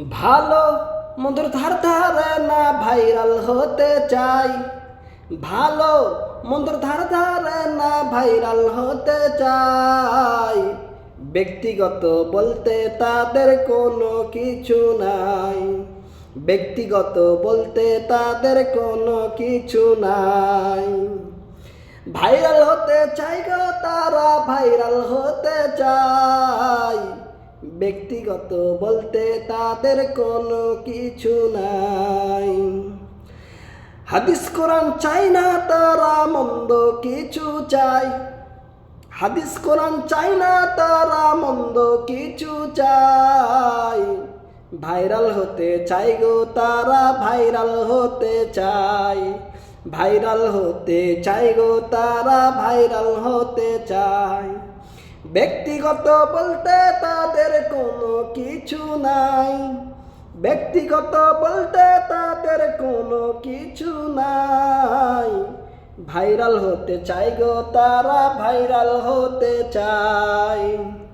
ভালো মন্দের ধার ধারে না ভাইরাল হতে চাই। ভালো মন্দের ধার ধারে না ভাইরাল হতে চাই। ব্যক্তিগত বলতে তাদের কোনো কিছু নাই। ব্যক্তিগত বলতে তাদের কোনো কিছু নাই। ভাইরাল হতে চাই গো তারা, ভাইরাল হতে চায়। ব্যক্তিগত বলতে তাদের কোনো কিছু নাই। হাদিস কোরআন চাই না তারা, মন্দ কিছু চাই। হাদিস কোরআন চাই না তারা, মন্দ কিছু চাই। ভাইরাল হতে চাই গো তারা, ভাইরাল হতে চাই। ভাইরাল হতে চাই গো তারা, ভাইরাল হতে চাই। ব্যক্তিগত বলতে তাদের কোনো কিছু নাই। ব্যক্তিগত বলতে তাদের কোনো কিছু নাই। ভাইরাল হতে চাই গো তারা, ভাইরাল হতে চাই।